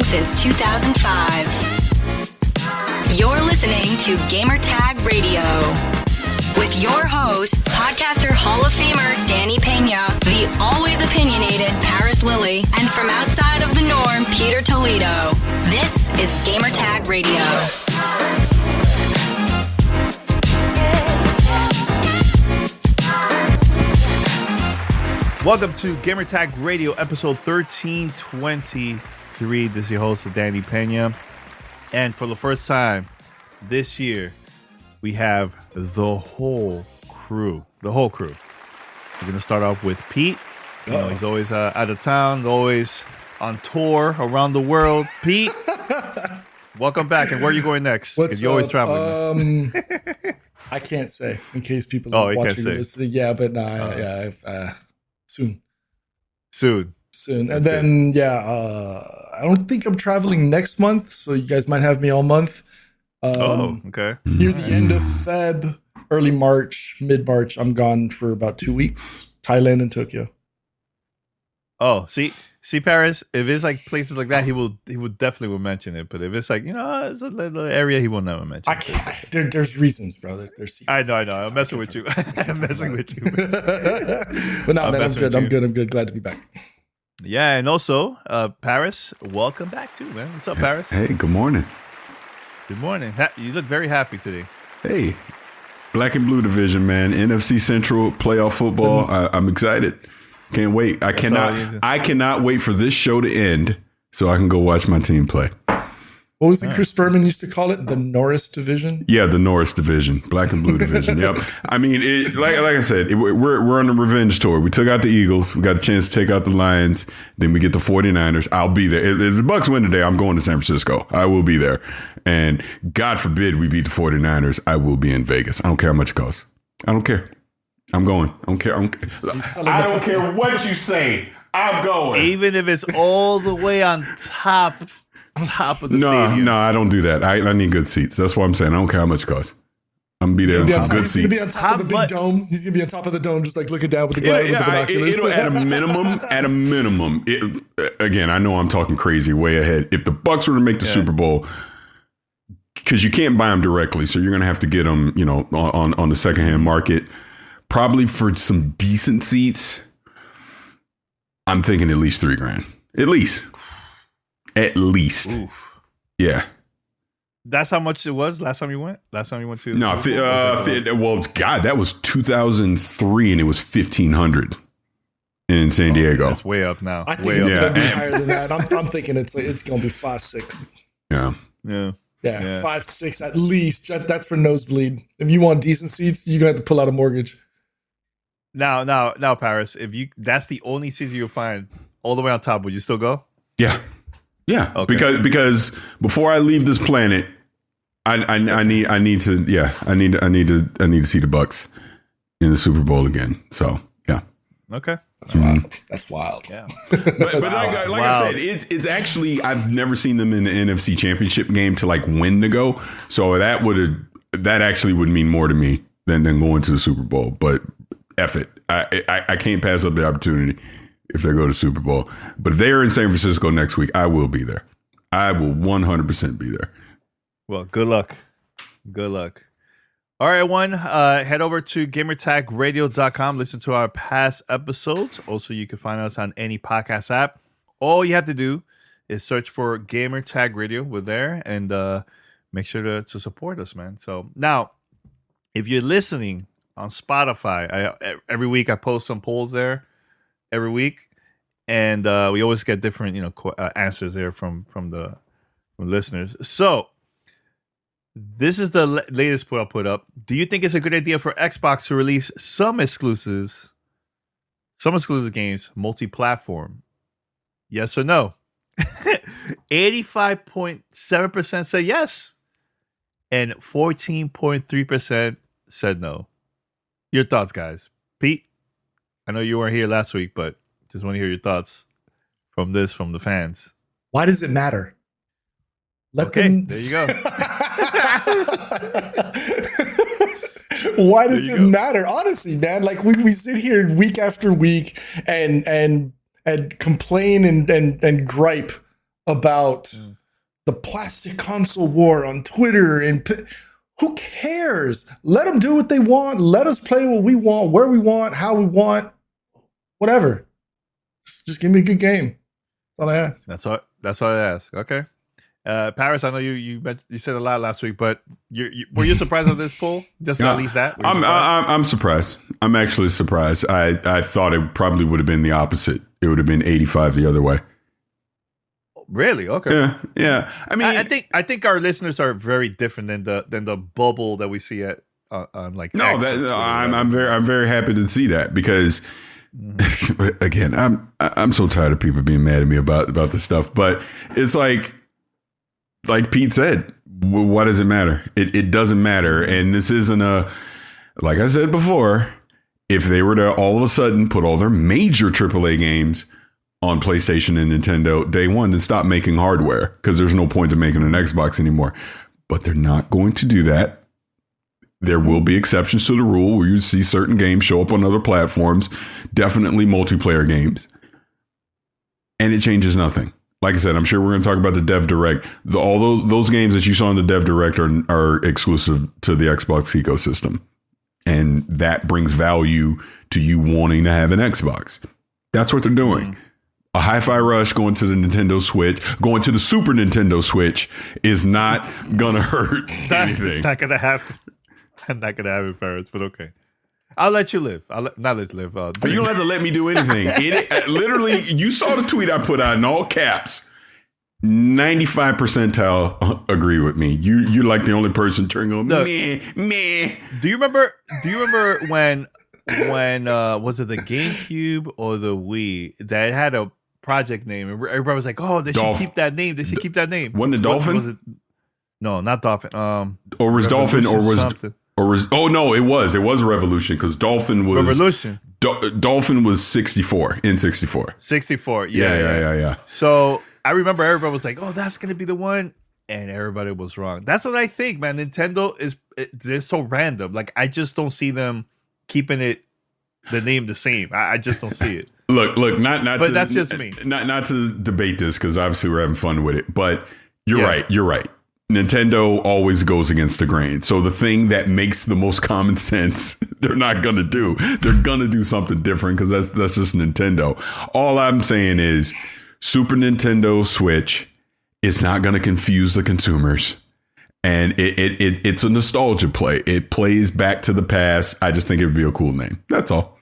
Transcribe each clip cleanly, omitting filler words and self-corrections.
since 2005. You're listening to Gamertag Radio with your hosts, podcaster Hall of Famer Danny Peña, the always opinionated Paris Lilly, and from outside of the norm, Peter Toledo. This is Gamertag Radio. Welcome to Gamertag Radio, episode 1323. This is your host, Danny Peña. And for the first time this year, we have the whole crew. We're going to start off with Pete. You know, he's always out of town, always on tour around the world. Pete, welcome back. And where are you going next? Because you're always traveling. I can't say in case people are watching or listening. Yeah, but soon. And That's then, I don't think I'm traveling next month, so you guys might have me all month. Okay. Near the end of Feb, early March, mid-March, I'm gone for about 2 weeks. Thailand and Tokyo. Oh, see, Paris. If it's like places like that, he would definitely mention it. But if it's like it's a little area, he will never mention. I can't. There's reasons, brother. There's secrets. I know. I'm messing with you. I'm messing with you. But no, man, I'm good. Glad to be back. Yeah, and also, Paris, welcome back too, man. What's up, Paris? Hey, good morning. Good morning. You look very happy today. Hey, Black and Blue division, man. NFC Central playoff football. I'm excited. Can't wait. I cannot wait for this show to end so I can go watch my team play. What was it Chris Berman used to call it? The Norris division? Yeah, the Norris division. Black and Blue division. Yep. I mean, like I said, we're on a revenge tour. We took out the Eagles. We got a chance to take out the Lions. Then we get the 49ers. I'll be there. If the Bucs win today, I'm going to San Francisco. I will be there. And God forbid we beat the 49ers, I will be in Vegas. I don't care how much it costs. I don't care. I'm going. I don't care. I don't care what you say. I'm going. Even if it's all the way on top of the stadium. No, I don't do that. I need good seats. That's what I'm saying. I don't care how much it costs. I'm going to be there in some good seats. He's going to be on top of the big dome. He's going to be on top of the dome, just like looking down with the glass. It'll at a minimum. Again, I know I'm talking crazy way ahead. If the Bucs were to make the Super Bowl, because you can't buy them directly, so you're going to have to get them, on the secondhand market. Probably for some decent seats, I'm thinking at least $3,000. At least. Oof. Yeah. That's how much it was last time you went? Last time you went to? No, that was 2003 and it was $1,500 in San Diego. That's way up now. I think it's going to be higher than that. I'm thinking it's going to be 5-6. Yeah. Yeah, 5-6 at least. That's for nosebleed. If you want decent seats, you're going to have to pull out a mortgage. Now, Paris, that's the only seats you'll find all the way on top, would you still go? Yeah. Okay. Because before I leave this planet, I need to see the Bucs in the Super Bowl again. So yeah. Okay. That's wild. Yeah. But like I said, it's actually, I've never seen them in the NFC Championship game to like win to go. So that actually would mean more to me than going to the Super Bowl. But F it. I can't pass up the opportunity if they go to Super Bowl. But if they're in San Francisco next week, I will be there. I will 100% be there. Well, good luck. All right, everyone. Head over to gamertagradio.com. Listen to our past episodes. Also, you can find us on any podcast app. All you have to do is search for Gamertag Radio. We're there. And make sure to support us, man. So now, if you're listening on Spotify, every week I post some polls there. Every week, and we always get different, answers there from listeners. So this is the latest poll I put up. Do you think it's a good idea for Xbox to release some exclusive games multi-platform? Yes or no? 85.7% said yes, and 14.3% said no. Your thoughts, guys. Pete? I know you weren't here last week, but just want to hear your thoughts from the fans. Why does it matter? There you go. Why does it matter? Honestly, man, like we sit here week after week and complain and gripe about the plastic console war on Twitter. And who cares? Let them do what they want. Let us play what we want, where we want, how we want, whatever. Just give me a good game. That's all I ask. That's all I ask. Okay. Paris, I know you said a lot last week, but were you surprised at this poll? Just at least that? I'm surprised. I'm actually surprised. I thought it probably would have been the opposite. It would have been 85 the other way. Really? Okay. Yeah. I mean, I think our listeners are very different than the bubble that we see at like. No, I'm very happy to see that because. Again, I'm so tired of people being mad at me about this stuff, but it's like Pete said, what does it matter? It doesn't matter. And this isn't like I said before, if they were to all of a sudden put all their major AAA games on PlayStation and Nintendo day one, then stop making hardware because there's no point in making an Xbox anymore. But they're not going to do that. There will be exceptions to the rule where you see certain games show up on other platforms, definitely multiplayer games. And it changes nothing. Like I said, I'm sure we're going to talk about the Dev Direct. All those games that you saw in the Dev Direct are exclusive to the Xbox ecosystem. And that brings value to you wanting to have an Xbox. That's what they're doing. A Hi-Fi Rush going to the Nintendo Switch, going to the Super Nintendo Switch is not going to hurt anything. Not going to happen. I'm not gonna have it, Ferris, but okay. I'll let you live. Not let you live. You don't have to let me do anything. Literally, you saw the tweet I put out in all caps. 95 percentile agree with me. You're like the only person turning on meh. Do you remember when was it the GameCube or the Wii that had a project name and everybody was like, oh, they should keep that name. They should keep that name. Wasn't it Dolphin? Was it? No, not Dolphin. Or was Dolphin or was something. Oh no, it was Revolution because Dolphin was Revolution. Dolphin was 64 in 64. 64, yeah. So I remember everybody was like, "Oh, that's gonna be the one," and everybody was wrong. That's what I think, man. Nintendo they're so random. Like I just don't see them keeping the name the same. I just don't see it. Look, not. But that's just me. Not to debate this because obviously we're having fun with it. But you're right. Nintendo always goes against the grain. So the thing that makes the most common sense, they're not going to do. They're going to do something different because that's just Nintendo. All I'm saying is Super Nintendo Switch is not going to confuse the consumers. And it's a nostalgia play. It plays back to the past. I just think it would be a cool name. That's all.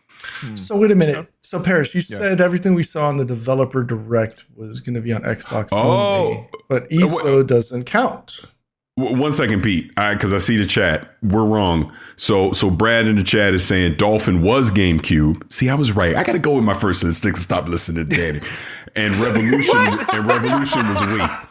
So wait a minute. So Paris, you said everything we saw on the Developer Direct was going to be on Xbox only, but ESO doesn't count. 1 second, Pete, because I see the chat. We're wrong. So Brad in the chat is saying Dolphin was GameCube. See, I was right. I got to go with my first instinct and stop listening to Danny. And Revolution was Wii.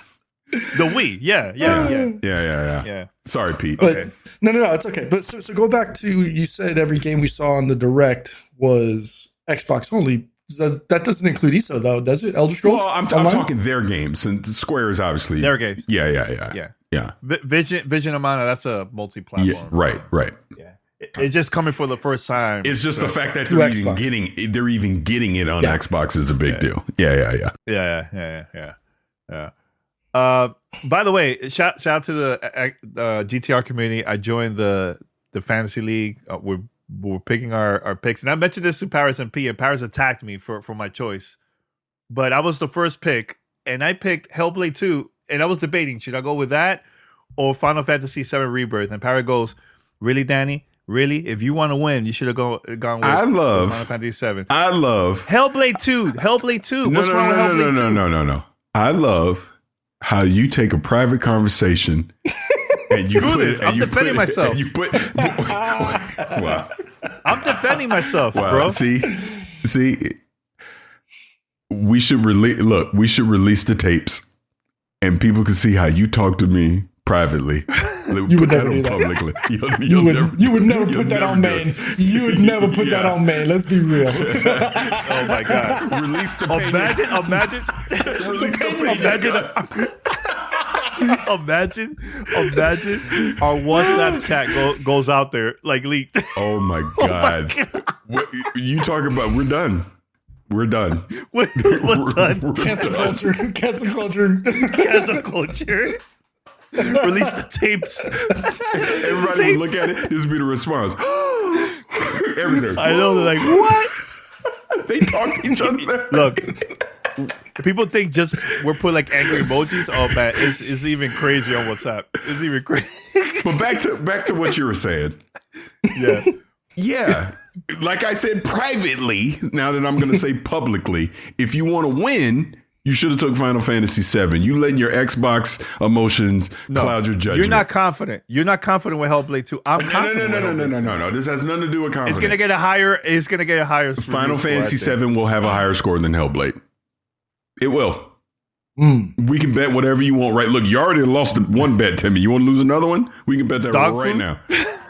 The Wii, yeah. Sorry, Pete. But, okay. No, it's okay. But so go back to, you said every game we saw on the Direct was Xbox only. That doesn't include ESO though, does it? Elder Scrolls? Well, I'm talking their games, and Square is obviously their games. Yeah. Vision of Mana, that's a multi-platform. Yeah, right. Yeah. It's just coming for the first time. It's just the fact that they're even getting it on Xbox is a big deal. Yeah. By the way, shout out to the GTR community. I joined the fantasy league. We're picking our picks, and I mentioned this to Paris and P, and Paris attacked me for my choice. But I was the first pick, and I picked Hellblade 2, and I was debating, should I go with that or Final Fantasy VII Rebirth? And Paris goes, really, Danny? Really? If you want to win, you should have gone with Final Fantasy VII. I love Hellblade 2. What's wrong with Hellblade 2? No. I love how you take a private conversation and you put this. I'm defending myself. Wow. I'm defending myself, bro. See, we should release the tapes and people can see how you talk to me privately. You would never do that publicly. You would never put that on main. You would never put that on main. Let's be real. Oh my God. Release the Imagine our WhatsApp chat goes out there like leaked. Oh my God. What you talking about? We're done. We're done. We're done. Cancel culture. Cancel culture. Cancel culture. Release the tapes. Everybody would look at it. This would be the response. Everything. I know. They're like, what? They talk to each other. Look, people think just we're putting like angry emojis. Oh man, it's even crazier on WhatsApp. It's even crazy. But back to what you were saying. Yeah. Yeah. Like I said privately, now that I'm going to say publicly, if you want to win, you should have took Final Fantasy VII. You letting your Xbox emotions cloud your judgment. You're not confident. You're not confident with Hellblade 2. I'm confident. No. This has nothing to do with confidence. It's gonna get a higher. Final Fantasy VII will have a higher score than Hellblade. It will. We can bet whatever you want, right? Look, you already lost one bet, Timmy. You want to lose another one? We can bet that right now.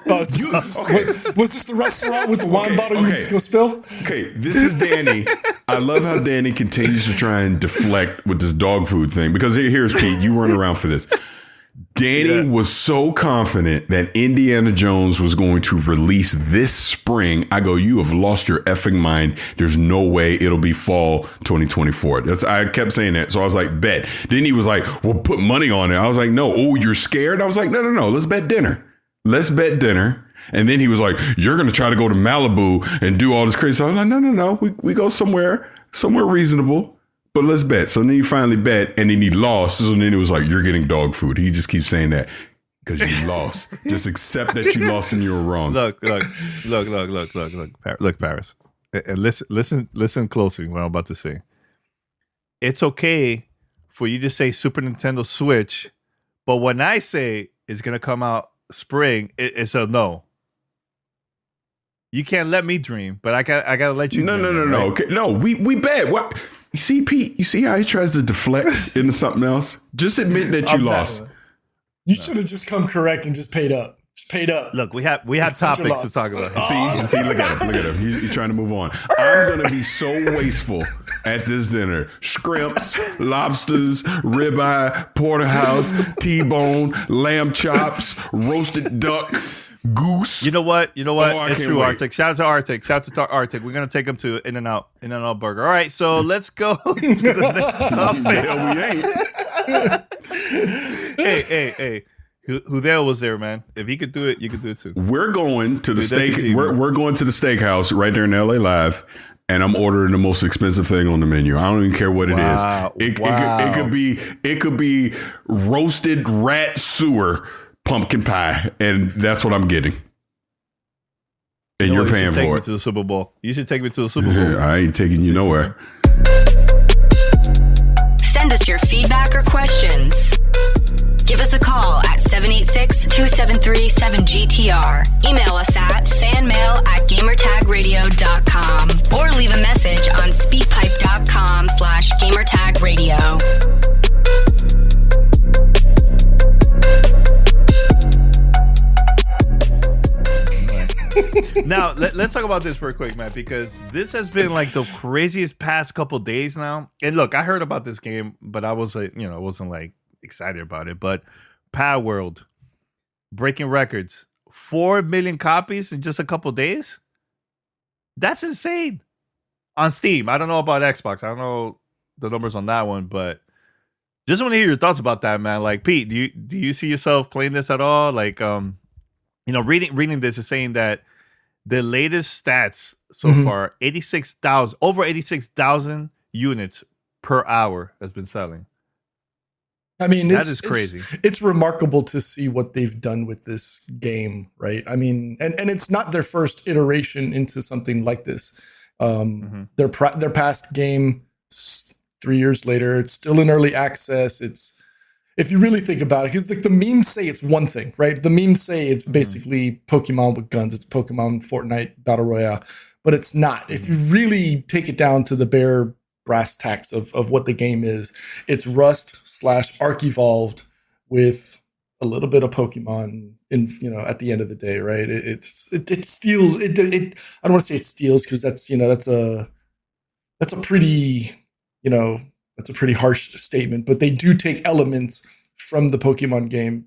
Was this the restaurant with the wine bottle you just go spill? Okay, this is Danny. I love how Danny continues to try and deflect with this dog food thing because here's Pete. You weren't around for this. Danny was so confident that Indiana Jones was going to release this spring. I go, you have lost your effing mind. There's no way it'll be fall 2024. I kept saying that. So I was like, bet. Then he was like, well, put money on it. I was like, no. Oh, you're scared? I was like, no. Let's bet dinner. And then he was like, you're going to try to go to Malibu and do all this crazy. So I was like, no. We go somewhere reasonable. But let's bet. So then he finally bet and then he lost. So then it was like, you're getting dog food. He just keeps saying that because you lost. Just accept that you lost and you were wrong. Look, Paris. And listen closely what I'm about to say. It's okay for you to say Super Nintendo Switch, but when I say it's going to come out spring, it's a no. You can't let me dream, but I gotta let you dream. No. Right? Okay. No, we bet. What? You see, Pete, you see how he tries to deflect into something else? Just admit that you lost. You should have just come correct and just paid up. Just paid up. Look, we have topics to talk about. See, look at him. He's trying to move on. I'm going to be so wasteful at this dinner. Scrimps, lobsters, ribeye, porterhouse, T-bone, lamb chops, roasted duck, goose. You know what? Oh, It's true, Arctic. Shout out to Arctic. We're going to take him to In-N-Out Burger. All right, so let's go to the next topic. Hey. Hudeo was there, man. If he could do it, you could do it too. We're going to the steak. We're going to the steakhouse right there in LA Live, and I'm ordering the most expensive thing on the menu. I don't even care what it is. It could be roasted rat sewer pumpkin pie, and that's what I'm getting. And you're paying for it. Take me to the Super Bowl. You should take me to the Super Bowl. I ain't taking you nowhere. Send us your feedback or questions. Give us a call at 786-273-7GTR. Email us at fanmail@gamertagradio.com or leave a message on speakpipe.com/gamertagradio. Now, let's talk about this real quick, Matt, because this has been like the craziest past couple days now. And look, I heard about this game, but I was like, I wasn't like excited about it. But Palworld breaking records, 4 million copies in just a couple days. That's insane. On Steam. I don't know about Xbox. I don't know the numbers on that one, but just want to hear your thoughts about that, man. Like, Pete, do you see yourself playing this at all? Like, reading this is saying that the latest stats so far, over 86,000 units per hour has been selling. I mean, that is crazy. It's remarkable to see what they've done with this game, right? I mean, and it's not their first iteration into something like this. Their past game, 3 years later, it's still in early access. It's, if you really think about it, because like the memes say it's one thing, right? The memes say it's basically Pokemon with guns. It's Pokemon Fortnite Battle Royale, but it's not. If you really take it down to the bare brass tacks of what the game is, it's Rust / Arc Evolved with a little bit of Pokemon in, at the end of the day, right? It steals. I don't want to say it steals because that's a pretty harsh statement, but they do take elements from the Pokemon game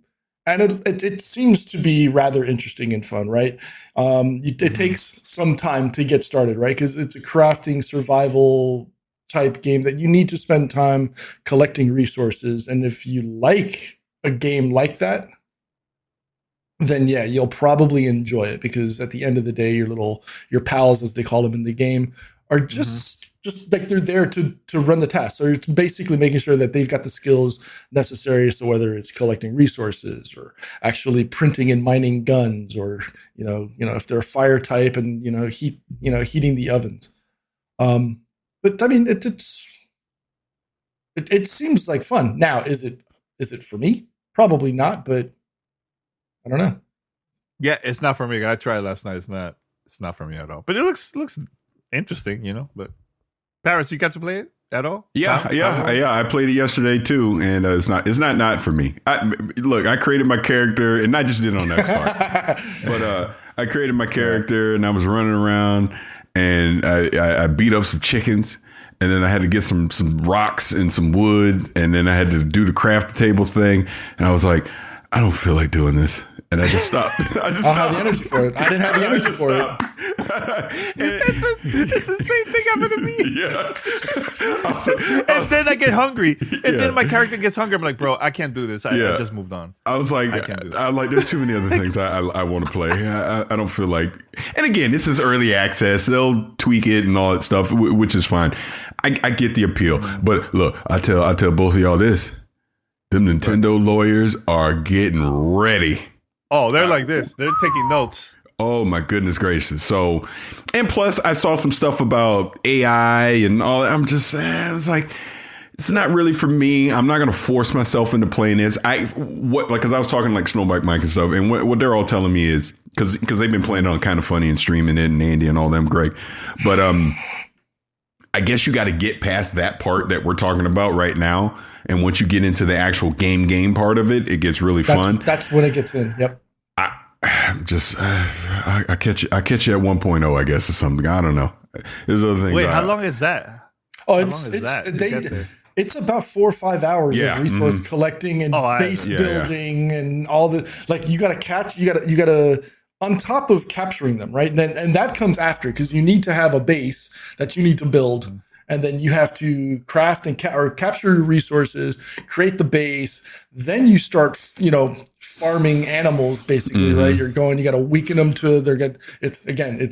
And it seems to be rather interesting and fun, right? It takes some time to get started, right? Because it's a crafting survival type game that you need to spend time collecting resources. And if you like a game like that, then yeah, you'll probably enjoy it, because at the end of the day, your pals, as they call them in the game, are just like they're there to run the tasks. Or it's basically making sure that they've got the skills necessary. So whether it's collecting resources or actually printing and mining guns, or if they're a fire type and heating the ovens. But I mean, it seems like fun. Now, is it for me? Probably not, but I don't know. Yeah, it's not for me. I tried last night. It's not for me at all. But it looks interesting, But Paris, you got to play it at all? Yeah. I played it yesterday too, and it's not for me. I created my character, and I just did it on Xbox. But I created my character, and I was running around, and I beat up some chickens, and then I had to get some rocks and some wood, and then I had to do the craft table thing, and I was like, I don't feel like doing this. And I just stopped. I don't have the energy for it. I didn't have the energy for it. It's the same thing happened to me. Yeah. And then I get hungry. And then my character gets hungry. I'm like, bro, I can't do this. I just moved on. I was like, there's too many other things I want to play. I don't feel like. And again, this is early access. They'll tweak it and all that stuff, which is fine. I get the appeal. But look, I tell both of y'all this. Them Nintendo lawyers are getting ready. Oh, they're like this. They're taking notes. Oh, my goodness gracious. So, and plus I saw some stuff about AI and all that. I was like, it's not really for me. I'm not going to force myself into playing this. Because I was talking like Snowbike Mike and stuff. And what they're all telling me is, because they've been playing it on Kind of Funny and streaming it, and Andy and all them, great. But I guess you got to get past that part that we're talking about right now. And once you get into the actual game part of it, it gets really fun. That's when it gets in. Yep. I catch you at 1.0, I guess, or something. I don't know. There's other things. Wait, how long is that? Oh, it's about 4 or 5 hours of resource collecting and base building and all the, like, you got to on top of capturing them, right? And that comes after, because you need to have a base that you need to build. And then you have to craft and capture your resources, create the base. Then you start, farming animals, basically, right? You got to weaken them to it's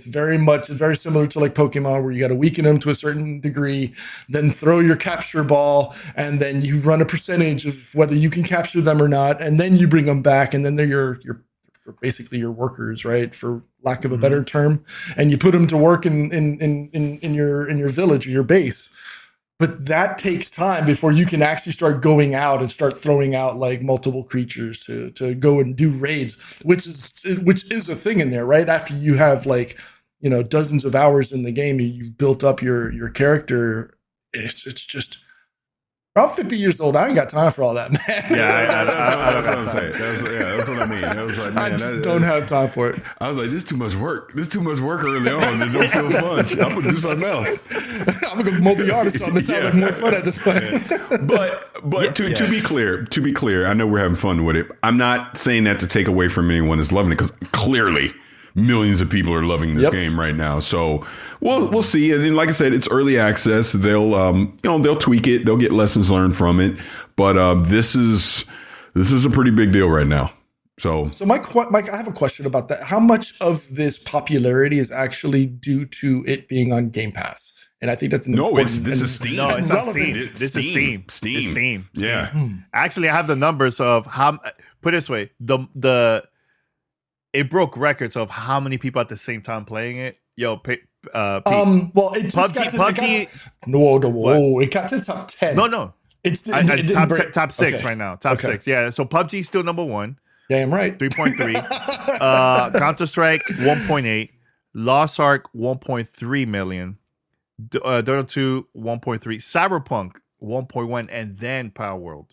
very similar to like Pokemon, where you got to weaken them to a certain degree, then throw your capture ball, and then you run a percentage of whether you can capture them or not. And then you bring them back, and then they're your basically your workers, right? For lack of a better term, and you put them to work in your village or your base. But that takes time before you can actually start going out and start throwing out like multiple creatures to go and do raids, which is a thing in there, right? After you have like, dozens of hours in the game, you've built up your character. It's just, I'm 50 years old. I ain't got time for all that, man. Yeah, that's what I'm saying. That's what I mean. I was like, man, I just don't have time for it. I was like, this is too much work. This is too much work early on. It don't feel fun. I'm gonna do something else. I'm gonna go mow the yard or something. It sounds like more fun at this point. But to be clear, I know we're having fun with it. I'm not saying that to take away from anyone that's loving it, because clearly millions of people are loving this game right now. So we'll see. And like I said, it's early access. They'll tweak it. They'll get lessons learned from it. But this is a pretty big deal right now. So Mike, I have a question about that. How much of this popularity is actually due to it being on Game Pass? And I think that's this is Steam. No, it's not Steam. This is Steam. Steam. It's Steam. Yeah. Actually, I have the numbers of how. Put it this way, it broke records of how many people at the same time playing it. Yo, Pete. Well, it just PUBG. It got to the top 10. No. It's top 6 right now. Top 6. Yeah. So PUBG is still number 1. Damn right. 3.3. Counter-Strike 1.8. Lost Ark 1.3 million. Dota 2 1.3. Cyberpunk 1.1, and then Palworld.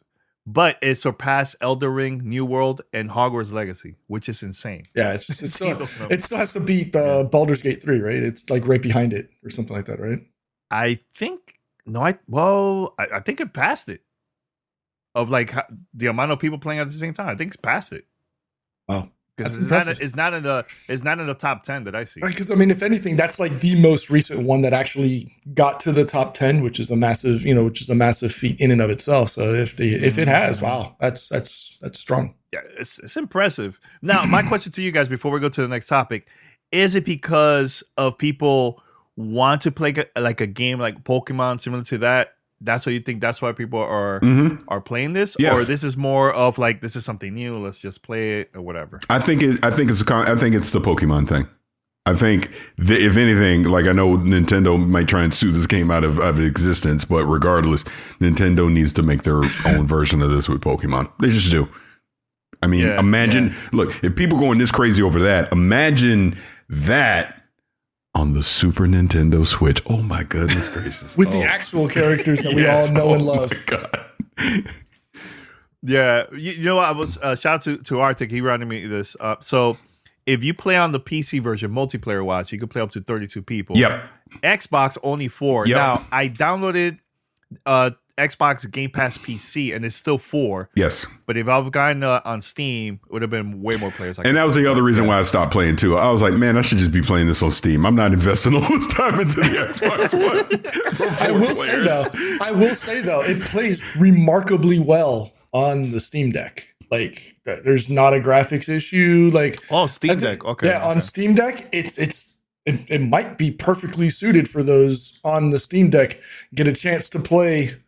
But it surpassed Elder Ring, New World, and Hogwarts Legacy, which is insane. Yeah, it still has to beat Baldur's Gate 3, right? It's like right behind it or something like that, right? I think I think it passed it. Of like the amount of people playing at the same time, I think it's past it. Wow. Because That's it's not in the top 10 that I see. Right, because I mean, if anything, that's like the most recent one that actually got to the top 10, which is a massive feat in and of itself. So if it has, wow, that's strong. Yeah, it's impressive. Now, my question to you guys before we go to the next topic, is it because of people want to play like a game like Pokemon similar to that? That's what you think? That's why people are playing this, Yes. or this is more of like this is something new. Let's just play it or whatever. I think it's the Pokemon thing. I think if anything, like I know Nintendo might try and sue this game out of existence, but regardless, Nintendo needs to make their own version of this with Pokemon. They just do. I mean, imagine. Look, if people going this crazy over that, imagine that on the Super Nintendo Switch. Oh my goodness gracious! With the actual characters that we all know and love. God. Yeah, you know what? I was shout out to Arctic. He routed me this up. So if you play on the PC version, multiplayer watch, you can play up to 32 people. Yep. Xbox only 4. Yep. Now I downloaded Xbox Game Pass PC and it's still 4. Yes. But if I've gotten on Steam, it would have been way more players. And that was the other reason why I stopped playing too. I was like, man, I should just be playing this on Steam. I'm not investing all this time into the Xbox One. I will say though, it plays remarkably well on the Steam Deck. Like, there's not a graphics issue. Like, Steam Deck. Okay. Yeah, on Steam Deck, it might be perfectly suited for those on the Steam Deck. Get a chance to play.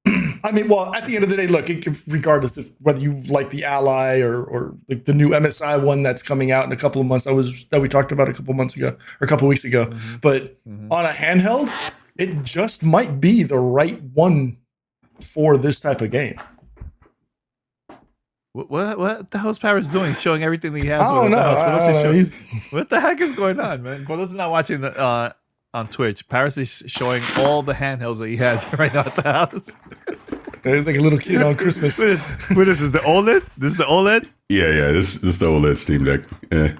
I mean, well, at the end of the day, look, regardless of whether you like the Ally or like the new MSI one that's coming out in a couple of months, that we talked about a couple months ago or a couple weeks ago. But on a handheld, it just might be the right one for this type of game. What the hell is Paris doing? Showing everything that he has. Oh no! What the heck is going on, man? For those not watching on Twitch, Paris is showing all the handhelds that he has right now at the house. It's like a little kid on Christmas. What is this? The OLED? This is the OLED? Yeah. This is the OLED Steam Deck. Yeah.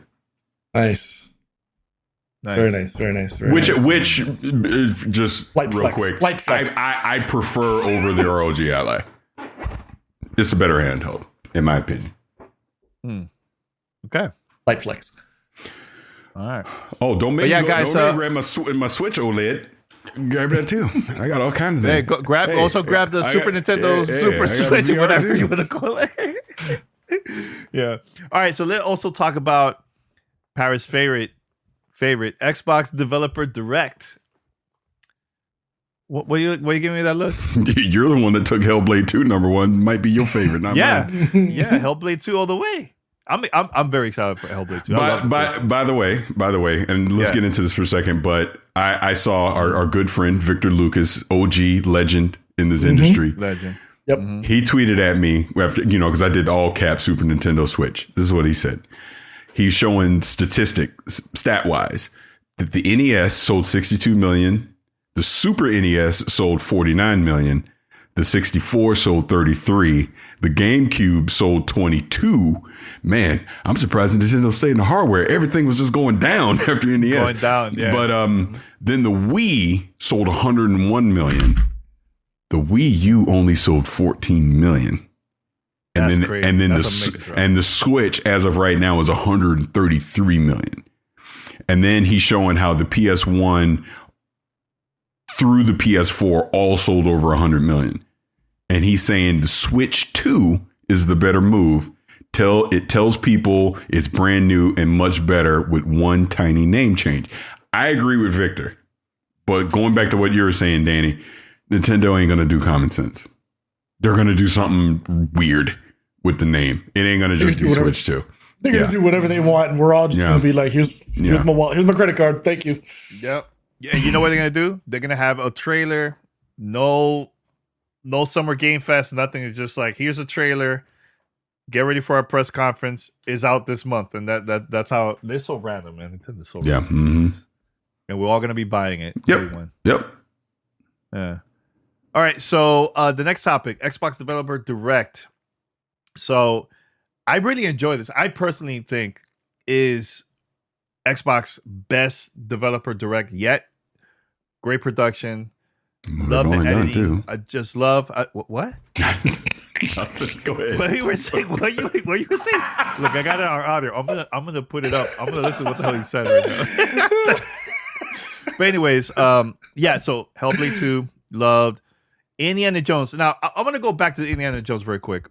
Nice. Very nice. Which just Light real flex. quick, Light flex. I prefer over the ROG Ally. It's a better handheld, in my opinion. Okay. Light flex. All right. Oh, don't make yeah, me guys, grab my Switch OLED. Grab that too. I got all kinds of things. Hey, grab the Super Nintendo Super Switch, or whatever you want to call it. Yeah. All right. So let's also talk about Paris' favorite Xbox Developer Direct. What you giving me that look? You're the one that took Hellblade 2 #1. Might be your favorite, not mine. Yeah, Hellblade 2 all the way. I'm very excited for Hellblade 2. By the way, and let's get into this for a second, but I saw our good friend Victor Lucas, OG legend in this industry. Legend. Yep. He tweeted at me after, because I did all cap Super Nintendo Switch. This is what he said. He's showing stat wise, that the NES sold 62 million. The Super NES sold 49 million. The 64 sold 33. The GameCube sold 22. Man, I'm surprised Nintendo stayed in the hardware. Everything was just going down after NES. Going down, yeah. But then the Wii sold 101 million. The Wii U only sold 14 million. And That's crazy. And then the Switch, as of right now, is 133 million. And then he's showing how the PS1 through the PS4 all sold over 100 million. And he's saying the Switch 2 is the better move. It tells people it's brand new and much better with one tiny name change. I agree with Victor. But going back to what you were saying, Danny, Nintendo ain't going to do common sense. They're going to do something weird with the name. It ain't going to just be Switch 2. They're going to do whatever they want, and we're all just going to be like, here's my wallet, here's my credit card, thank you. Yep. Yeah, you know what they're going to do? They're going to have a trailer, no Summer Game Fest, nothing. It's just like, here's a trailer. Get ready for our press conference. Is out this month. And that's how they're so random, man. Nintendo's so random. Mm-hmm. And we're all going to be buying it. Yep. Everyone. Yep. Yeah. All right. So the next topic, Xbox Developer Direct. So I really enjoy this. I personally think is Xbox best developer direct yet. Great production. Love the editing. I just love what? Go ahead. What you were saying? What you were saying? Look, I got it on audio. I'm gonna put it up. I'm gonna listen to what the hell you said right now. But anyways, yeah. So Hellblade 2, loved. Indiana Jones. Now I'm gonna go back to Indiana Jones very quick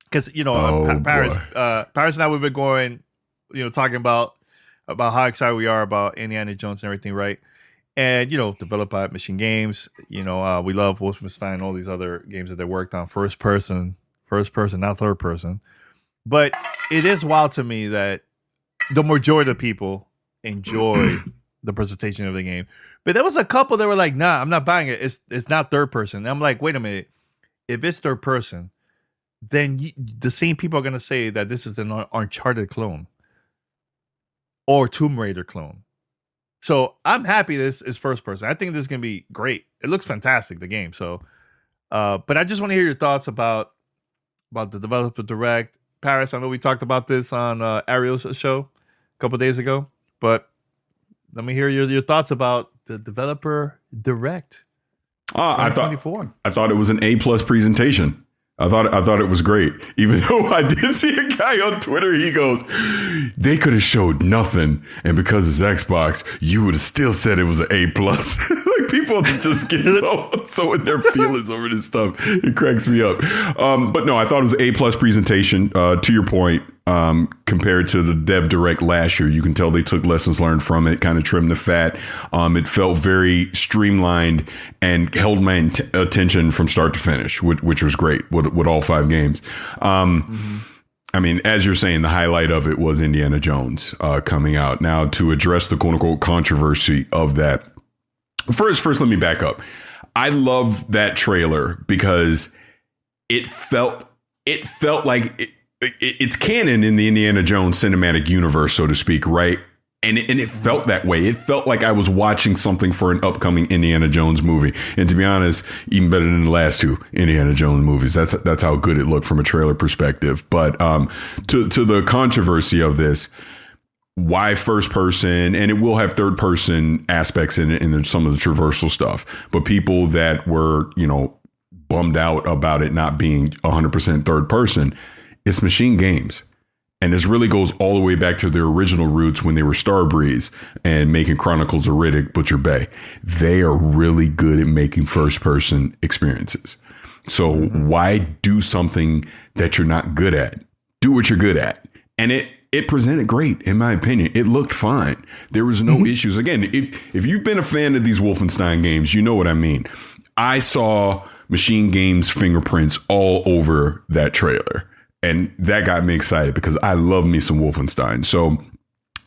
because Paris and I we've been going, talking about how excited we are about Indiana Jones and everything, right? And developed by Machine Games. We love Wolfenstein, all these other games that they worked on, first person, not third person. But it is wild to me that the majority of people enjoy the presentation of the game. But there was a couple that were like, "Nah, I'm not buying it. It's not third person." And I'm like, "Wait a minute. If it's third person, then the same people are gonna say that this is an Uncharted clone or Tomb Raider clone." So I'm happy this is first person. I think this is gonna be great. It looks fantastic, the game. So, but I just want to hear your thoughts about the developer direct. Paris, I know we talked about this on Ariel's show a couple days ago, but let me hear your thoughts about the developer direct. I thought it was an A+ presentation. I thought it was great. Even though I did see a guy on Twitter, he goes, "They could have showed nothing, and because it's Xbox, you would have still said it was an A+." Like, people just get so in their feelings over this stuff. It cracks me up. But no, I thought it was an A+ presentation. To your point, compared to the Dev Direct last year, you can tell they took lessons learned from it, kind of trimmed the fat. It felt very streamlined and held my attention from start to finish, which was great with all 5 games. I mean, as you're saying, the highlight of it was Indiana Jones coming out. Now, to address the quote unquote controversy of that, first, let me back up. I love that trailer because it felt like it's canon in the Indiana Jones cinematic universe, so to speak, right? And it felt that way. It felt like I was watching something for an upcoming Indiana Jones movie. And to be honest, even better than the last 2 Indiana Jones movies. That's how good it looked from a trailer perspective. But to the controversy of this, why first person? And it will have third person aspects in it, and there's some of the traversal stuff. But people that were, bummed out about it not being 100% third person, it's Machine Games. And this really goes all the way back to their original roots when they were Starbreeze and making Chronicles of Riddick, Butcher Bay. They are really good at making first person experiences. So why do something that you're not good at? Do what you're good at. And it presented great, in my opinion. It looked fine. There was no issues. Again, if you've been a fan of these Wolfenstein games, you know what I mean. I saw Machine Games fingerprints all over that trailer. And that got me excited because I love me some Wolfenstein. So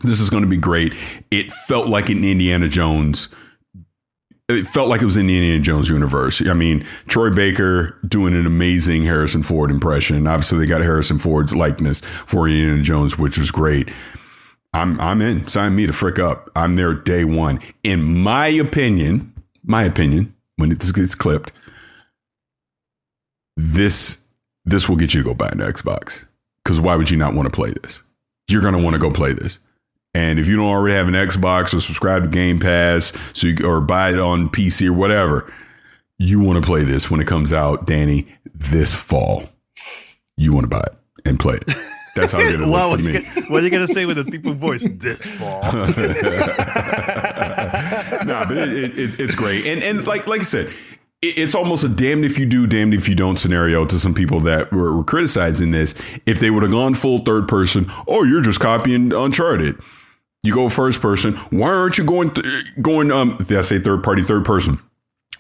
this is going to be great. It felt like an Indiana Jones. It felt like it was in the Indiana Jones universe. I mean, Troy Baker doing an amazing Harrison Ford impression. Obviously, they got Harrison Ford's likeness for Indiana Jones, which was great. I'm in. Sign me the frick up. I'm there day one. In my opinion, when this gets clipped, this will get you to go buy an Xbox. Because why would you not want to play this? You're going to want to go play this. And if you don't already have an Xbox or subscribe to Game Pass or buy it on PC or whatever, you want to play this when it comes out, Danny, this fall. You want to buy it and play it. That's how good it looks to me. What are you going to say with a deep voice? This fall. Nah, but it's great. And like I said, it's almost a damned if you do, damned if you don't scenario to some people that were criticizing this. If they would have gone full third person, oh, you're just copying Uncharted. You go first person. Why aren't you going? I say third party, third person.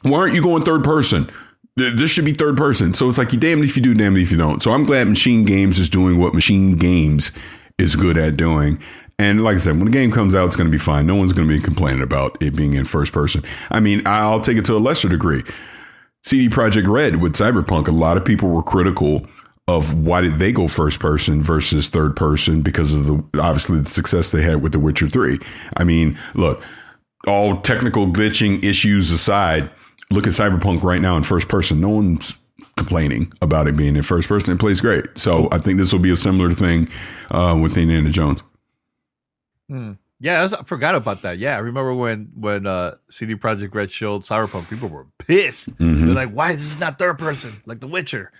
Why aren't you going third person? This should be third person. So it's like you damned if you do, damned if you don't. So I'm glad Machine Games is doing what Machine Games is good at doing. And like I said, when the game comes out, it's going to be fine. No one's going to be complaining about it being in first person. I mean, I'll take it to a lesser degree. CD Projekt Red with Cyberpunk, a lot of people were critical of why did they go first person versus third person because of obviously the success they had with The Witcher 3. I mean, look, all technical glitching issues aside, look at Cyberpunk right now in first person. No one's complaining about it being in first person. It plays great. So I think this will be a similar thing with Indiana Jones. Yeah, I forgot about that. Yeah, I remember when CD Projekt Red showed Cyberpunk, people were pissed. They're like, why is this not third person like The Witcher?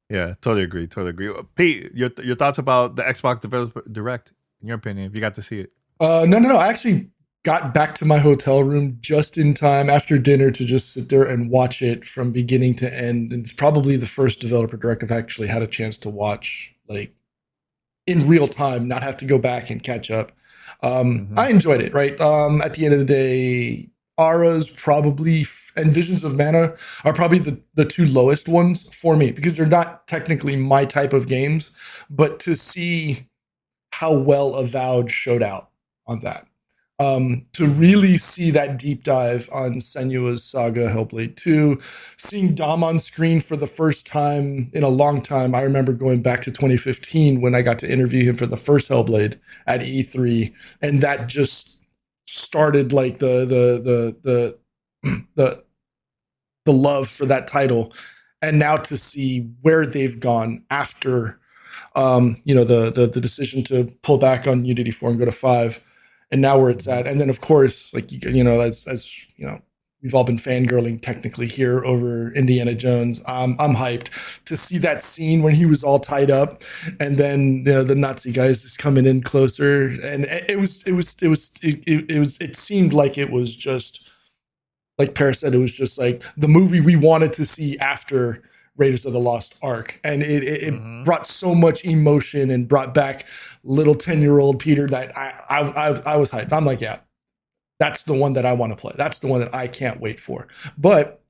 Yeah, totally agree. Totally agree. Pete, your thoughts about the Xbox Developer Direct? In your opinion, if you got to see it. No. I actually got back to my hotel room just in time after dinner to just sit there and watch it from beginning to end. And it's probably the first Developer Direct I've actually had a chance to watch like in real time, not have to go back and catch up. I enjoyed it. Right. At the end of the day, Aura's probably and Visions of Mana are probably the two lowest ones for me because they're not technically my type of games, but to see how well Avowed showed out on that, to really see that deep dive on Senua's Saga, Hellblade 2, seeing Dom on screen for the first time in a long time. I remember going back to 2015 when I got to interview him for the first Hellblade at E3, and that just started like the love for that title. And now to see where they've gone after the decision to pull back on Unity 4 and go to 5, and now where it's at. And then of course, like as we've all been fangirling technically here over Indiana Jones. I'm hyped to see that scene when he was all tied up, and then the Nazi guys just coming in closer, and it seemed like it was just like Paris said, it was just like the movie we wanted to see after Raiders of the Lost Ark, and it brought so much emotion and brought back little 10-year-old Peter that I was hyped. I'm like, yeah. That's the one that I want to play. That's the one that I can't wait for. But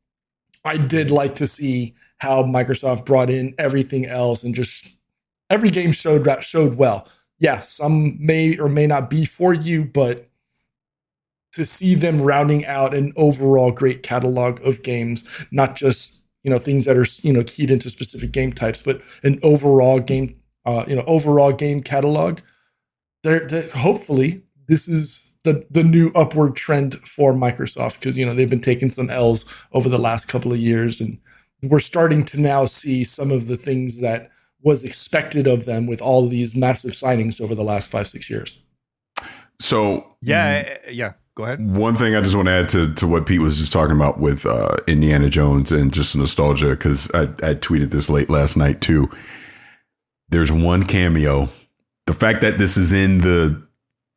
I did like to see how Microsoft brought in everything else, and just every game showed well. Yeah, some may or may not be for you, but to see them rounding out an overall great catalog of games, not just things that are keyed into specific game types, but an overall game catalog. Hopefully this is the new upward trend for Microsoft, because they've been taking some L's over the last couple of years, and we're starting to now see some of the things that was expected of them with all these massive signings over the last 5-6 years. So yeah, go ahead. One thing I just want to add to what Pete was just talking about with Indiana Jones and just nostalgia, because I tweeted this late last night too. There's one cameo. The fact that this is in the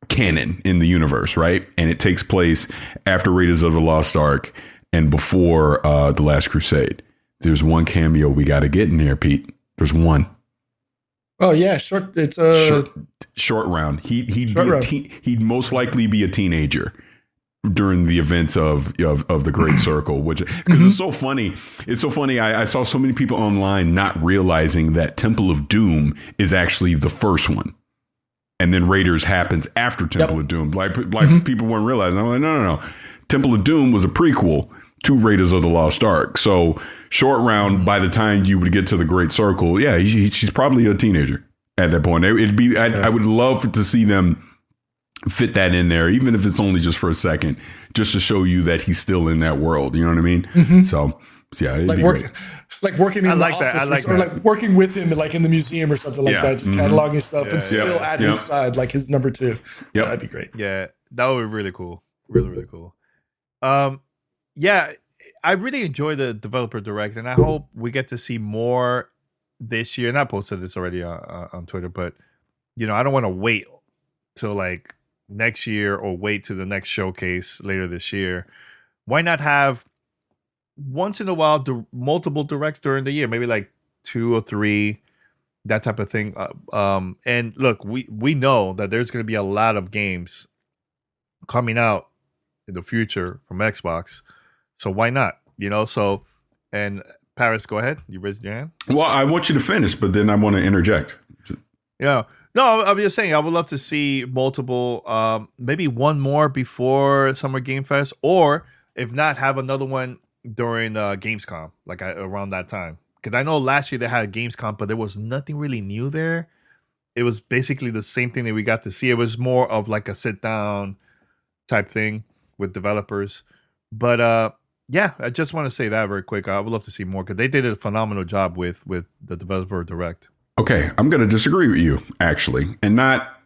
canon in the universe, right? And it takes place after Raiders of the Lost Ark and before The Last Crusade. There's one cameo we got to get in here, Pete. There's one. Oh yeah, short. It's short round. He'd most likely be a teenager during the events of the Great Circle, which because it's so funny. It's so funny. I saw so many people online not realizing that Temple of Doom is actually the first one. And then Raiders happens after Temple of Doom. Like people weren't realizing. I'm like, no. Temple of Doom was a prequel to Raiders of the Lost Ark. So short round, by the time you would get to the Great Circle, yeah, she's probably a teenager at that point. It'd be. I would love to see them fit that in there, even if it's only just for a second, just to show you that he's still in that world. You know what I mean? So yeah, it'd be great. Like working in the office, or like working with him, like in the museum or something like that, just cataloging stuff, but still at his side, like his number 2. Yeah, that'd be great. Yeah, that would be really cool. Really cool. Yeah, I really enjoy the Developer Direct, and I hope we get to see more this year. And I posted this already on Twitter, but I don't want to wait till like next year or wait to the next showcase later this year. Why not have once in a while multiple directs during the year, maybe like 2 or 3, that type of thing. And look, we know that there's going to be a lot of games coming out in the future from Xbox, so why not? So, and Paris, go ahead. You raised your hand. Well, I want you to finish, but then I want to interject. Yeah. No, I'm just saying I would love to see multiple, maybe one more before Summer Game Fest, or if not, have another one during Gamescom, like around that time. Because I know last year they had a Gamescom, but there was nothing really new there. It was basically the same thing that we got to see. It was more of like a sit down type thing with developers. But yeah, I just want to say that very quick. I would love to see more because they did a phenomenal job with the Developer Direct. Okay, I'm going to disagree with you, actually. And not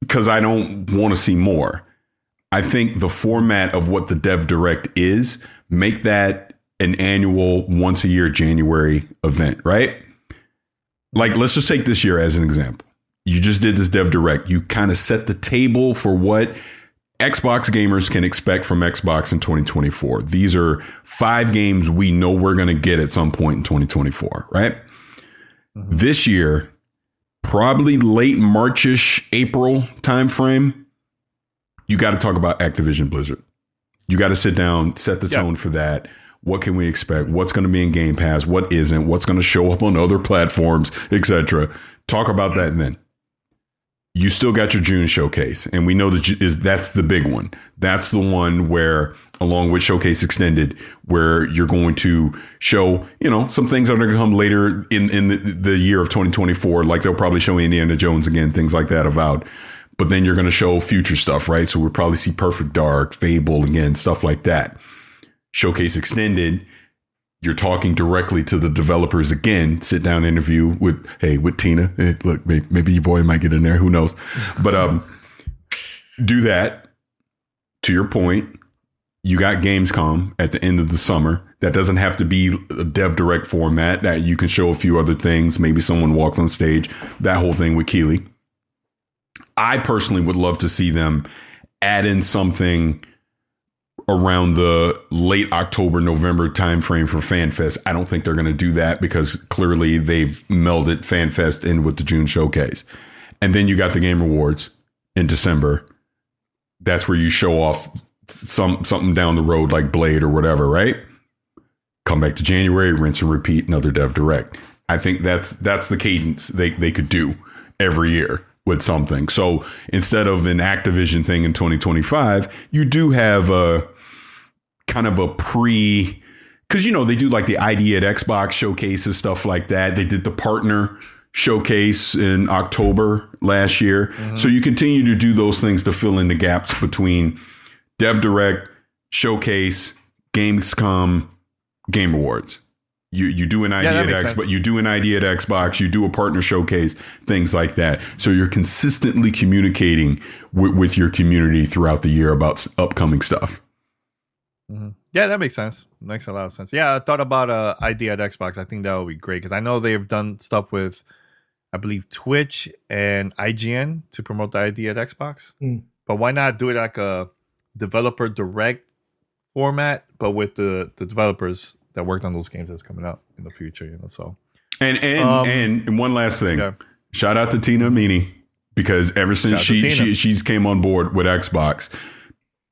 because I don't want to see more. I think the format of what the Dev Direct is, make that an annual once a year January event, right? Like, let's just take this year as an example. You just did this Dev Direct. You kind of set the table for what Xbox gamers can expect from Xbox in 2024. These are 5 games we know we're going to get at some point in 2024, right? Mm-hmm. This year, probably late March-ish, April timeframe, you got to talk about Activision Blizzard. You got to sit down, set the tone for that. What can we expect? What's going to be in Game Pass? What isn't? What's going to show up on other platforms, etc. Talk about that then. You still got your June showcase, and we know that's the big one. That's the one where, along with Showcase Extended, where you're going to show, some things that are going to come later in the year of 2024. Like they'll probably show Indiana Jones again, things like that Avowed. But then you're going to show future stuff, right? So we'll probably see Perfect Dark, Fable again, stuff like that. Showcase Extended, you're talking directly to the developers again. Sit down interview with Tina. Hey, look, maybe your boy might get in there. Who knows? But do that. To your point, you got Gamescom at the end of the summer. That doesn't have to be a Dev Direct format. That you can show a few other things. Maybe someone walks on stage. That whole thing with Keeley. I personally would love to see them add in something around the late October, November timeframe for FanFest. I don't think they're going to do that because clearly they've melded FanFest in with the June showcase. And then you got the Game Awards in December. That's where you show off something down the road like Blade or whatever, right? Come back to January, rinse and repeat, another Dev Direct. I think that's the cadence they could do every year with something. So instead of an Activision thing in 2025, you do have a kind of a because they do like the ID at Xbox showcases, stuff like that. They did the partner showcase in October last year. Mm-hmm. So you continue to do those things to fill in the gaps between Dev Direct, Showcase, Gamescom, Game Awards. You do an ID at Xbox, you do an ID at Xbox, you do a partner showcase, things like that. So you're consistently communicating with your community throughout the year about upcoming stuff. Mm-hmm. Yeah, that makes sense. Makes a lot of sense. Yeah, I thought about ID at Xbox. I think that would be great because I know they've done stuff with, I believe, Twitch and IGN to promote the ID at Xbox. Mm. But why not do it like a developer direct format, but with the developers that worked on those games that's coming out in the future, So and one last thing, shout out to Tina Meany because ever since she's came on board with Xbox,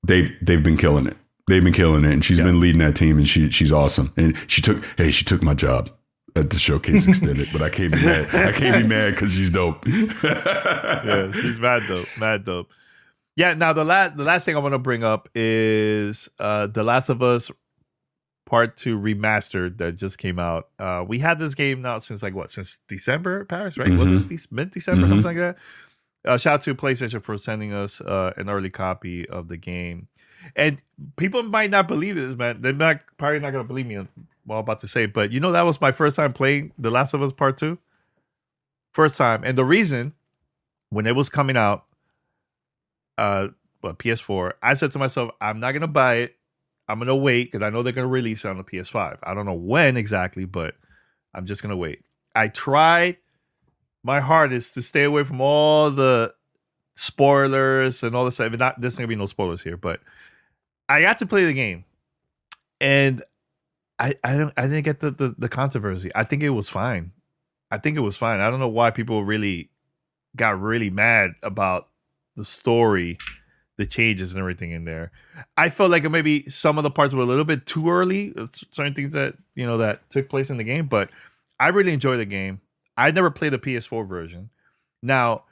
they've been killing it. They've been killing it, and she's been leading that team, and she's awesome. And she took my job at the Showcase Extended, but I can't be mad. I can't be mad because she's dope. Yeah, she's mad dope. Yeah. Now the last thing I want to bring up is The Last of Us Part 2 Remastered that just came out. We had this game now since December, Paris, right? Mm-hmm. Was it mid-December, something like that? Shout out to PlayStation for sending us an early copy of the game. And people might not believe this, man. They're probably not going to believe me what I'm about to say. But that was my first time playing The Last of Us Part 2. First time. And the reason, when it was coming out, PS4, I said to myself, I'm not going to buy it. I'm going to wait because I know they're going to release it on the PS5. I don't know when exactly, but I'm just going to wait. I tried my hardest to stay away from all the spoilers and all this stuff. There's not going to be no spoilers here, but I got to play the game, and I didn't get the controversy. I think it was fine. I don't know why people really got really mad about the story, the changes and everything in there. I felt like maybe some of the parts were a little bit too early. Certain things that that took place in the game, but I really enjoyed the game. I never played the PS4 version. Now,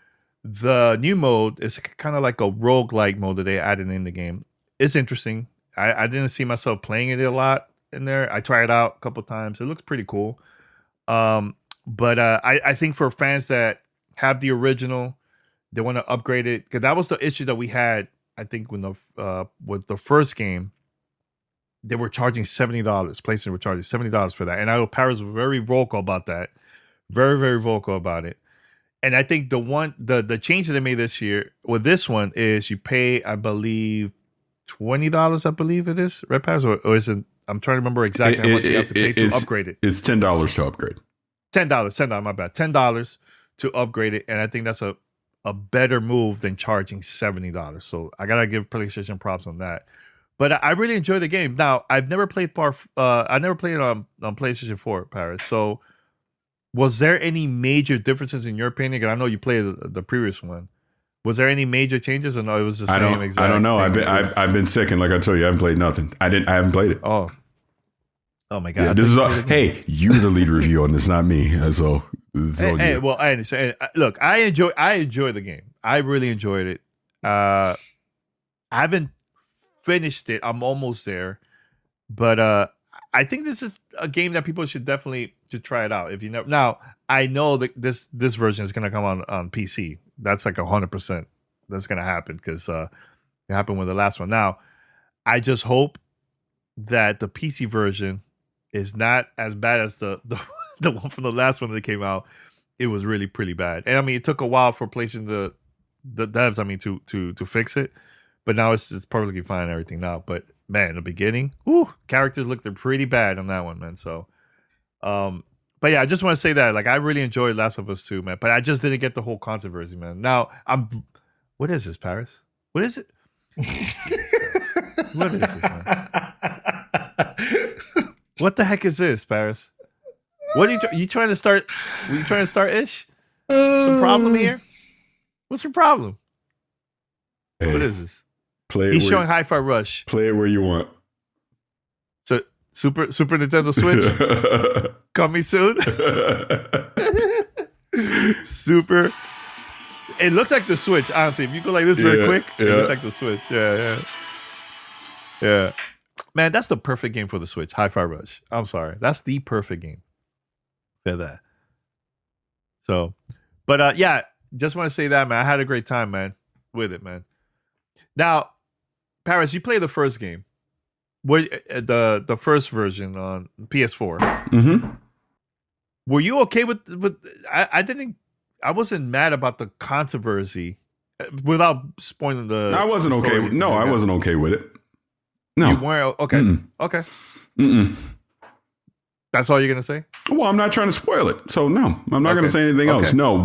the new mode is kind of like a roguelike mode that they added in the game. It's interesting. I didn't see myself playing it a lot in there. I tried it out a couple times. It looks pretty cool. But I think for fans that have the original, they want to upgrade it, because that was the issue that we had. I think when with the first game, they were charging $70. PlayStation were charging $70 for that, and I know Paris was very vocal about that, very, very vocal about it. And I think the change that they made this year with this one is you pay, I believe, $20. I believe it is, right, Paris, or is it? I'm trying to remember exactly how much you have to pay to upgrade it. It's $10 to upgrade. $10, my bad. $10 to upgrade it. And I think that's a better move than charging $70. So I got to give PlayStation props on that. But I really enjoy the game. Now, I've never played I never played it on PlayStation 4, Paris. So was there any major differences in your opinion? Because I know you played the previous one. Was there any major changes, or no? It was the same exact. I don't know. I've been sick, and like I told you, I haven't played nothing. I haven't played it. Oh my god! Yeah, this is all. Hey, you're the lead review on this, not me. So well, I understand. Look, I enjoy the game. I really enjoyed it. I haven't finished it. I'm almost there, but I think this is a game that people should definitely try it out. If you never, now I know that this version is going to come on PC. That's like 100%. That's going to happen because it happened with the last one. Now, I just hope that the PC version is not as bad as the one from the last one that came out. It was really pretty bad, and I mean, it took a while for PlayStation the devs. I mean, to fix it, but now it's perfectly fine and everything now. But man, in the beginning, characters looked pretty bad on that one, man. So, but yeah, I just want to say that, like, I really enjoyed Last of Us 2, man. But I just didn't get the whole controversy, man. Now what is this, Paris? What is it? What is this, man? What the heck is this, Paris? What are you trying to start? Were you trying to start ish? What's the problem here? What's your problem? Hey, what is this? He's showing Hi-Fi Rush. Play it where you want. So Super Nintendo Switch coming soon. Super. It looks like the Switch. Honestly, if you go like this very quick, it looks like the Switch. Yeah. Man, that's the perfect game for the Switch. Hi-Fi Rush. I'm sorry, that's the perfect game for that. So, but yeah, just want to say that, man. I had a great time, man, with it, man. Now, Paris, you played the first game. What the first version on PS4? Mm-hmm. Were you okay with? I wasn't mad about the controversy. Without spoiling the. I wasn't okay. I wasn't okay with it. No, you weren't okay. Mm-mm. Okay. Mm-mm. That's all you're gonna say? Well, I'm not trying to spoil it, so no, I'm not gonna say anything else. No,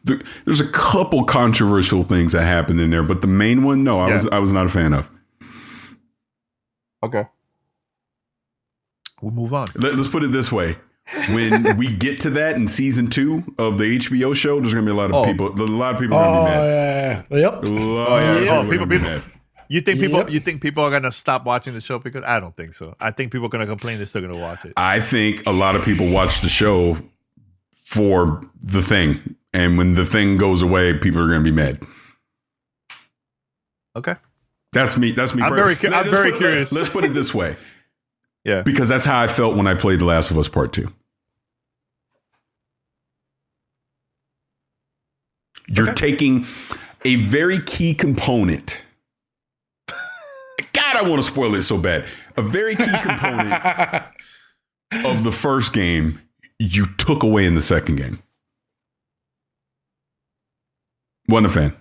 there's a couple controversial things that happened in there, but the main one, no, I was not a fan of. Okay. We'll move on. Let's put it this way. When we get to that in season 2 of the HBO show, there's going to be a lot of people. A lot of people are going to be mad. Yeah. Yep. People. You think people are going to stop watching the show? Because I don't think so. I think people are going to complain. They're still going to watch it. I think a lot of people watch the show for the thing, and when the thing goes away, people are going to be mad. Okay. That's me. I'm very curious. Let's put it this way. Yeah. Because that's how I felt when I played The Last of Us Part 2. You're taking a very key component. God, I want to spoil it so bad. A very key component of the first game, you took away in the second game. Wasn't a fan.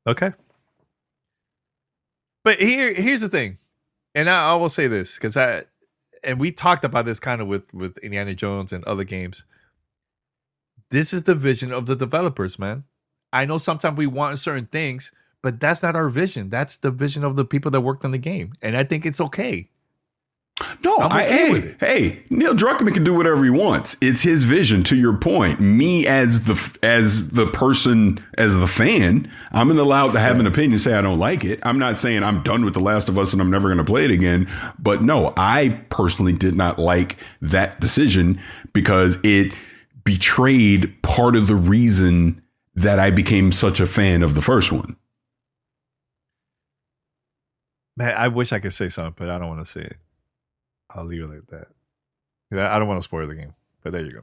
Okay. But here's the thing. And I will say this, because we talked about this kind of with Indiana Jones and other games. This is the vision of the developers, man. I know sometimes we want certain things, but that's not our vision. That's the vision of the people that worked on the game. And I think it's okay. No, hey, Neil Druckmann can do whatever he wants. It's his vision. To your point, me as the person, as the fan, I'm allowed to have an opinion. Say I don't like it. I'm not saying I'm done with The Last of Us and I'm never going to play it again. But no, I personally did not like that decision because it betrayed part of the reason that I became such a fan of the first one. Man, I wish I could say something, but I don't want to say it. I'll leave it like that. I don't want to spoil the game, but there you go.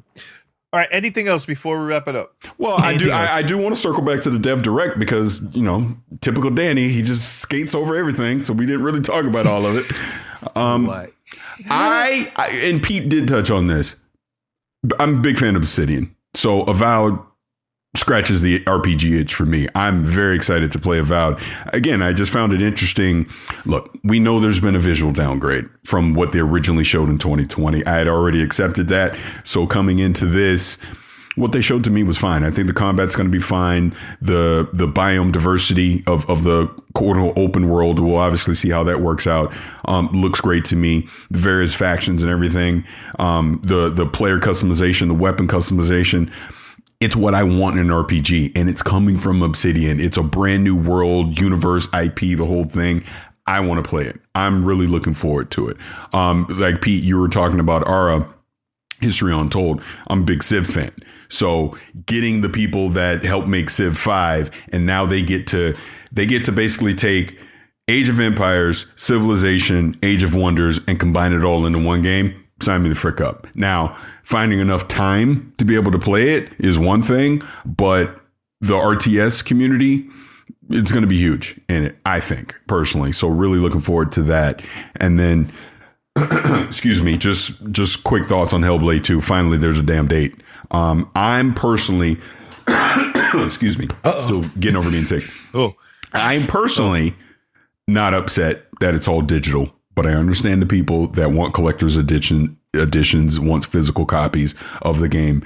All right. Anything else before we wrap it up? Well, I do want to circle back to the Dev Direct because, typical Danny, he just skates over everything. So we didn't really talk about all of it. I and Pete did touch on this. I'm a big fan of Obsidian. So Avowed scratches the RPG itch for me. I'm very excited to play Avowed. Again, I just found it interesting. Look, we know there's been a visual downgrade from what they originally showed in 2020. I had already accepted that. So coming into this, what they showed to me was fine. I think the combat's going to be fine. The biome diversity of the quote open world, we'll obviously see how that works out. Looks great to me. The various factions and everything. The player customization, the weapon customization. It's what I want in an RPG, and it's coming from Obsidian. It's a brand new world, universe, IP, the whole thing. I want to play it. I'm really looking forward to it. Like Pete, you were talking about Ara, History Untold. I'm a big Civ fan. So getting the people that helped make Civ 5, and now they get to basically take Age of Empires, Civilization, Age of Wonders, and combine it all into one game. Sign me the frick up. Now, finding enough time to be able to play it is one thing, but the RTS community, it's going to be huge in it, I think, personally. So really looking forward to that. And then, excuse me, just quick thoughts on Hellblade 2. Finally, there's a damn date. I'm personally, excuse me, still getting over being sick. I'm personally not upset that it's all digital. But I understand the people that want collector's editions, wants physical copies of the game.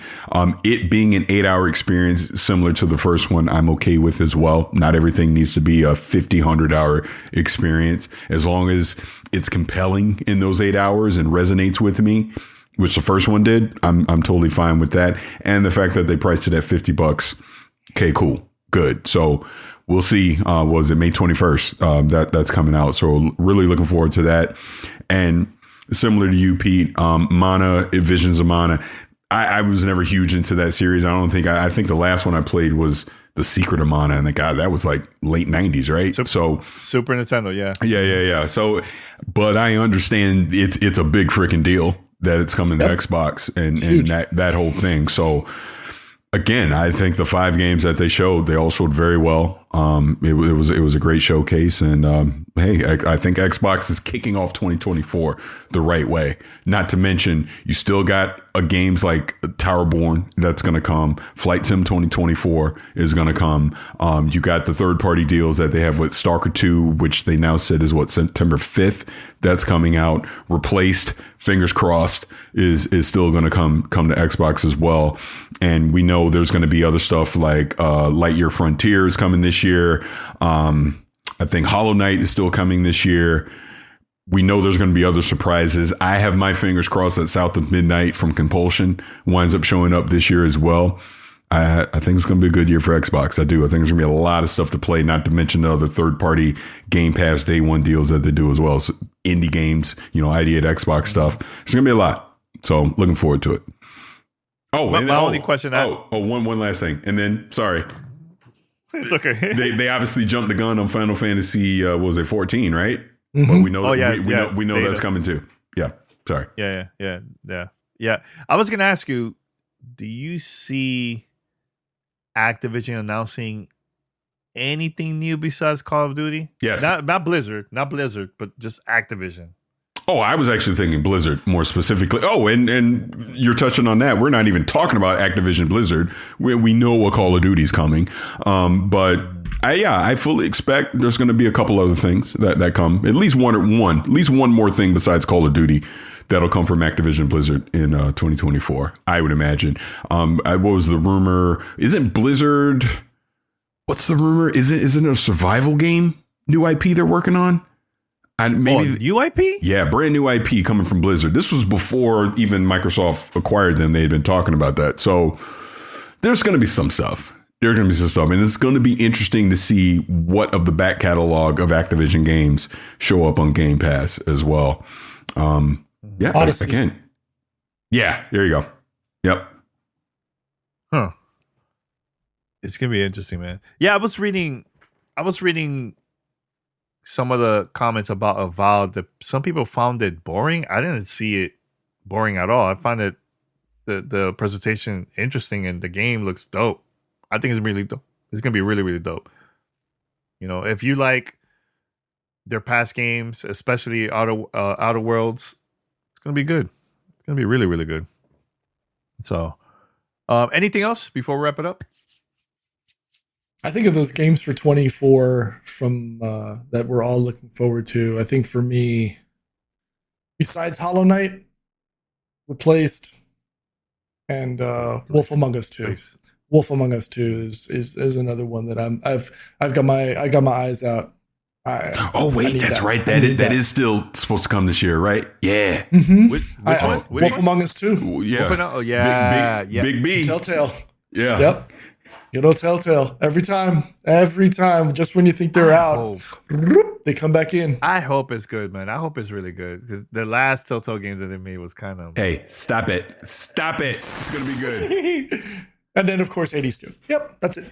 It being an 8-hour experience similar to the first one, I'm okay with as well. Not everything needs to be a 100-hour experience. As long as it's compelling in those 8 hours and resonates with me, which the first one did, I'm totally fine with that. And the fact that they priced it at $50, okay, cool, good. So we'll see. Was it May 21st? That's coming out. So really looking forward to that. And similar to you, Pete, Mana, Visions of Mana. I was never huge into that series. I think the last one I played was The Secret of Mana, and that was like late 90s, right? So Super Nintendo, yeah. Yeah. So, but I understand it's a big freaking deal that it's coming to Xbox and that whole thing. So again, I think the 5 games that they all showed very well. It was a great showcase, and hey, I think Xbox is kicking off 2024 the right way. Not to mention, you still got games like Towerborn that's going to come. Flight Sim 2024 is going to come. You got the third-party deals that they have with Stalker 2, which they now said is September 5th. That's coming out. Replaced, fingers crossed, is still going to come to Xbox as well. And we know there's going to be other stuff like Lightyear Frontier is coming this year. I think Hollow Knight is still coming this year. We know there's going to be other surprises. I have my fingers crossed that South of Midnight from Compulsion winds up showing up this year as well. I think it's going to be a good year for Xbox. I do. I think there's going to be a lot of stuff to play, not to mention the other third-party Game Pass Day 1 deals that they do as well. So indie games, ID at Xbox stuff. There's going to be a lot. So looking forward to it. Oh, my only question. One last thing. And then, sorry. It's okay. they obviously jumped the gun on Final Fantasy, 14, right? Mm-hmm. But we know we know that's coming too. Yeah. Sorry. Yeah. I was going to ask you, do you see Activision announcing anything new besides Call of Duty? Yes. Not Blizzard, but just Activision. Oh, I was actually thinking Blizzard more specifically. Oh, and you're touching on that. We're not even talking about Activision Blizzard. We know what Call of Duty's coming. But I fully expect there's going to be a couple other things that come. At least one more thing besides Call of Duty that'll come from Activision Blizzard in 2024, I would imagine. What was the rumor? Isn't Blizzard... What's the rumor? Isn't it a survival game? New IP they're working on? New IP? Yeah, brand new IP coming from Blizzard. This was before even Microsoft acquired them. They had been talking about that. So there's going to be some stuff. And it's going to be interesting to see what of the back catalog of Activision games show up on Game Pass as well. Yeah, Odyssey. Again. Yeah, there you go. Yep. Huh. It's going to be interesting, man. Yeah, I was reading some of the comments about Avowed that some people found it boring. I didn't see it boring at all. I found it the presentation interesting, and the game looks dope. I think it's really dope. It's gonna be really, really dope. If you like their past games, especially Outer Worlds, it's gonna be good. It's gonna be really, really good. So, anything else before we wrap it up? I think of those games for 24 from that we're all looking forward to. I think for me, besides Hollow Knight, replaced, and Wolf Among Us 2. Nice. Wolf Among Us 2 is another one that I've got my eyes out. That's right. That is still supposed to come this year, right? Yeah. Mm-hmm. Which one? Wolf Among Us 2. Ooh, yeah. Big B. Telltale. Yeah. Yep. You know, Telltale. Every time, just when you think they're out, they come back in. I hope it's good, man. I hope it's really good. 'Cause the last Telltale game that they made was kind of... Hey, stop it. It's going to be good. And then, of course, Hades 2. Yep, that's it.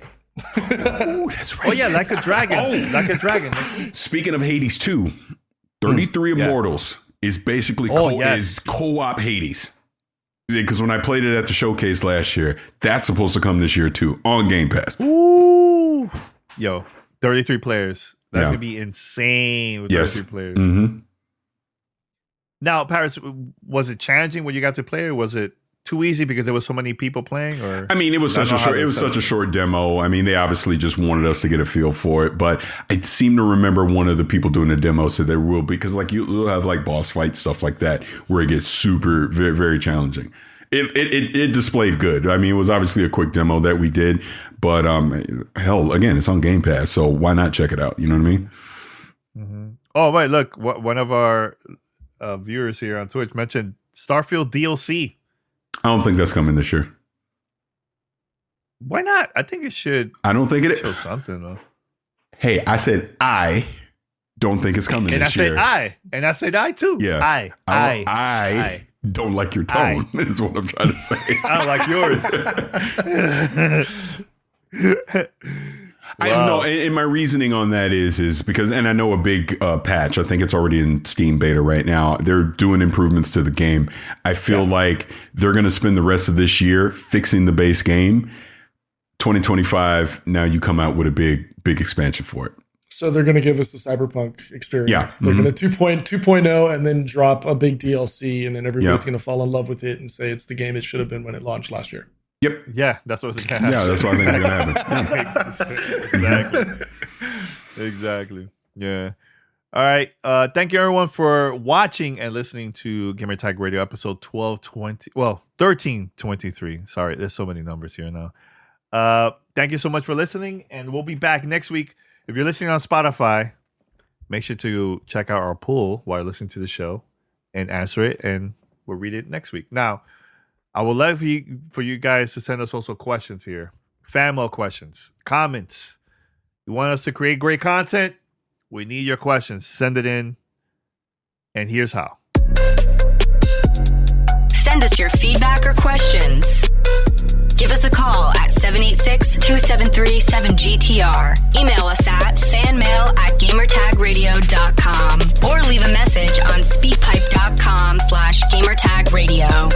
Ooh, that's right. Oh, yeah, Like a Dragon. Like a Dragon. Speaking of Hades 2, 33 Immortals is basically is co-op Hades. Because when I played it at the showcase last year, that's supposed to come this year too on Game Pass. Ooh. Yo, 33 players. That's going to be insane with 33 players. Mm-hmm. Now, Paris, was it challenging when you got to play, or was it too easy because there was so many people playing? Or I mean, it was such a short demo. I mean, they obviously just wanted us to get a feel for it. But I seem to remember one of the people doing the demo said there will be, because like you'll have like boss fight stuff like that where it gets super very, very challenging. It displayed good. I mean, it was obviously a quick demo that we did, but hell, again, it's on Game Pass, so why not check it out? You know what I mean? Mm-hmm. Oh wait, look, one of our viewers here on Twitch mentioned Starfield DLC. I don't think that's coming this year. Why not? I think it should. I don't think it show something though. Hey, I said I don't think it's coming this year. And I said I too. Yeah, I don't like your tone. Is what I'm trying to say. I don't like yours. I don't know. And my reasoning on that is because, and I know a big patch, I think it's already in Steam beta right now. They're doing improvements to the game. I feel like they're going to spend the rest of this year fixing the base game. 2025, now you come out with a big expansion for it. So they're going to give us the Cyberpunk experience. Yeah. They're going to 2.0 and then drop a big DLC, and then everybody's going to fall in love with it and say it's the game it should have been when it launched last year. Yep. Yeah, that's what's going to happen. Yeah, that's what I think is going to happen. Exactly. Yeah. All right. Thank you, everyone, for watching and listening to Gamertag Radio episode 1323. Sorry, there's so many numbers here now. Thank you so much for listening, and we'll be back next week. If you're listening on Spotify, make sure to check out our poll while listening to the show and answer it, and we'll read it next week. Now, I would love for you guys to send us also questions here. Fan mail questions, comments. You want us to create great content? We need your questions. Send it in. And here's how. Send us your feedback or questions. Give us a call at 786-273-7GTR. Email us at fanmail@gamertagradio.com or leave a message on speakpipe.com/gamertagradio.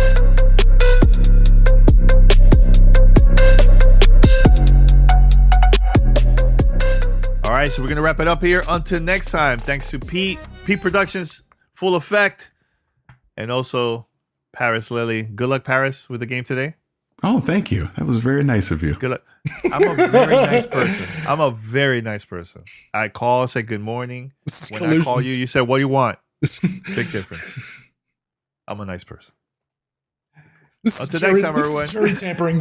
All right, so we're going to wrap it up here. Until next time, thanks to Pete Productions, Full Effect, and also Paris Lily. Good luck, Paris, with the game today. Oh, thank you. That was very nice of you. Good luck. I'm a very nice person. I call, say good morning. When I call you, you say, what do you want? Big difference. I'm a nice person. Until next time, everyone. This is jury tampering.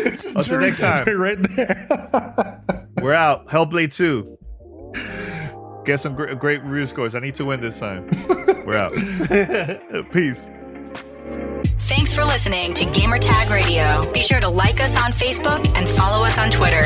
This is jury tampering right there. We're out. Hellblade 2. Get some great review scores. I need to win this time. We're out. Peace. Thanks for listening to Gamertag Radio. Be sure to like us on Facebook and follow us on Twitter.